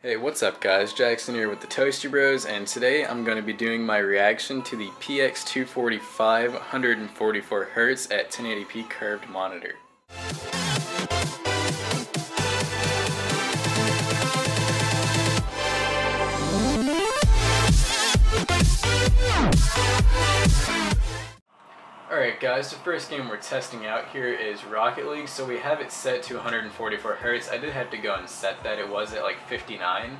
Hey, what's up guys? Jackson here with the Toasty Bros, and today I'm going to be doing my reaction to the PX245 144Hz at 1080p curved monitor. Alright guys, the first game we're testing out here is Rocket League, so we have it set to 144Hz. I did have to go and set that, it was at like 59.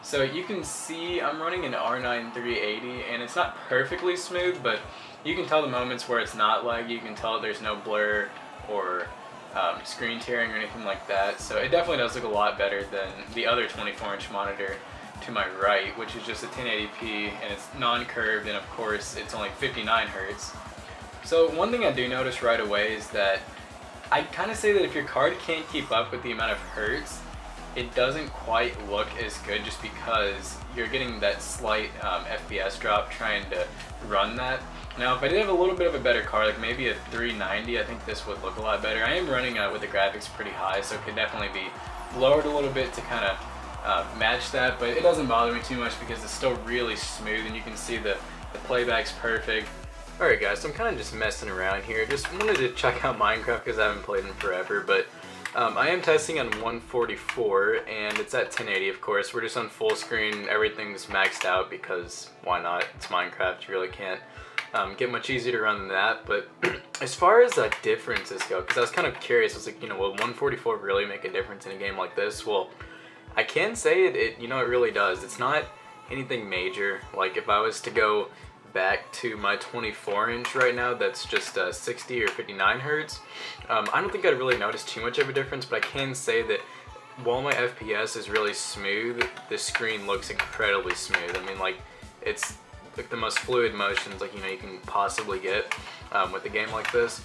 So you can see I'm running an R9 380 and it's not perfectly smooth, but you can tell the moments where it's not laggy. You can tell there's no blur or screen tearing or anything like that. So it definitely does look a lot better than the other 24-inch monitor to my right, which is just a 1080p and it's non-curved, and of course it's only 59 Hz. So one thing I do notice right away is that I kind of say that if your card can't keep up with the amount of hertz, it doesn't quite look as good, just because you're getting that slight FPS drop trying to run that. Now if I did have a little bit of a better card, like maybe a 390, I think this would look a lot better. I am running with the graphics pretty high, so it could definitely be lowered a little bit to kind of match that, but it doesn't bother me too much because it's still really smooth and you can see the playback's perfect. Alright guys, so I'm kind of just messing around here. Just wanted to check out Minecraft because I haven't played in forever, but I am testing on 144 and it's at 1080 of course. We're just on full screen, everything's maxed out because why not? It's Minecraft, you really can't get much easier to run than that. But as far as differences go, because I was kind of curious, I was like, will 144 really make a difference in a game like this? Well, I can say it really does. It's not anything major. Like if I was to go back to my 24-inch right now, that's just 60 or 59 Hz. I don't think I'd really notice too much of a difference, but I can say that while my FPS is really smooth, the screen looks incredibly smooth. I mean, like, it's like the most fluid motions you can possibly get with a game like this.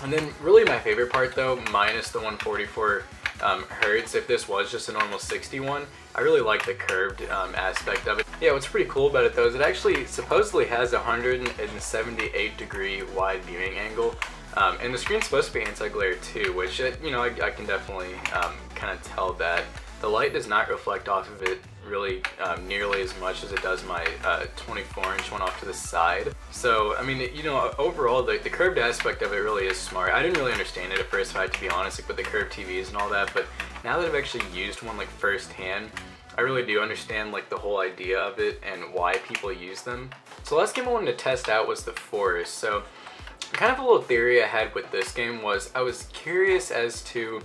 And then really my favorite part though, minus the 144 Hertz, if this was just a normal 61, I really like the curved aspect of it. Yeah, what's pretty cool about it though is it actually supposedly has a 178 degree wide viewing angle, and the screen's supposed to be anti-glare too, which I can definitely kind of tell that. The light does not reflect off of it really nearly as much as it does my 24-inch one off to the side. So, I mean, overall, the curved aspect of it really is smart. I didn't really understand it at first, if I have to be honest, like with the curved TVs and all that, but now that I've actually used one firsthand, I really do understand the whole idea of it and why people use them. So last game I wanted to test out was the Forest. So kind of a little theory I had with this game was I was curious as to,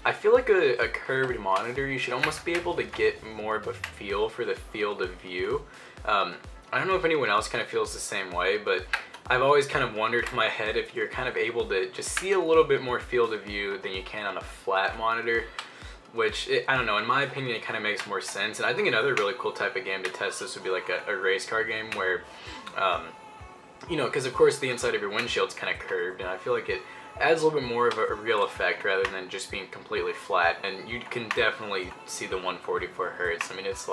I feel like a curved monitor, you should almost be able to get more of a feel for the field of view. I don't know if anyone else kind of feels the same way, but I've always kind of wondered in my head if you're kind of able to just see a little bit more field of view than you can on a flat monitor, which, I don't know, in my opinion it kind of makes more sense. And I think another really cool type of game to test this would be like a race car game where, because of course the inside of your windshield's kind of curved, and I feel like it adds a little bit more of a real effect rather than just being completely flat. And you can definitely see the 144 Hz. I mean, it's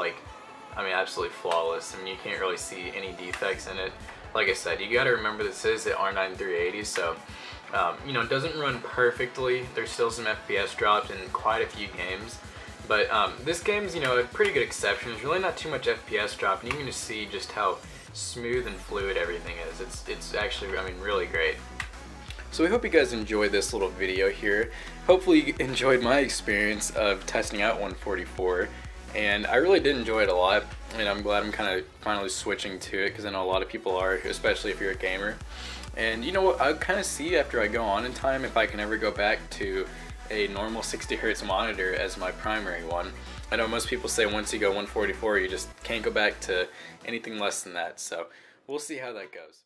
absolutely flawless. I mean, you can't really see any defects in it. Like I said, you gotta remember this is the R9 380, so it doesn't run perfectly. There's still some FPS drops in quite a few games, but this game's a pretty good exception. There's really not too much FPS drop, and you can just see just how smooth and fluid everything is. It's actually, really great. So we hope you guys enjoyed this little video here. Hopefully you enjoyed my experience of testing out 144, and I really did enjoy it a lot. And I'm glad I'm kind of finally switching to it because I know a lot of people are, especially if you're a gamer. And I'll kind of see after I go on in time if I can ever go back to a normal 60 Hz monitor as my primary one. I know most people say once you go 144 you just can't go back to anything less than that, so we'll see how that goes.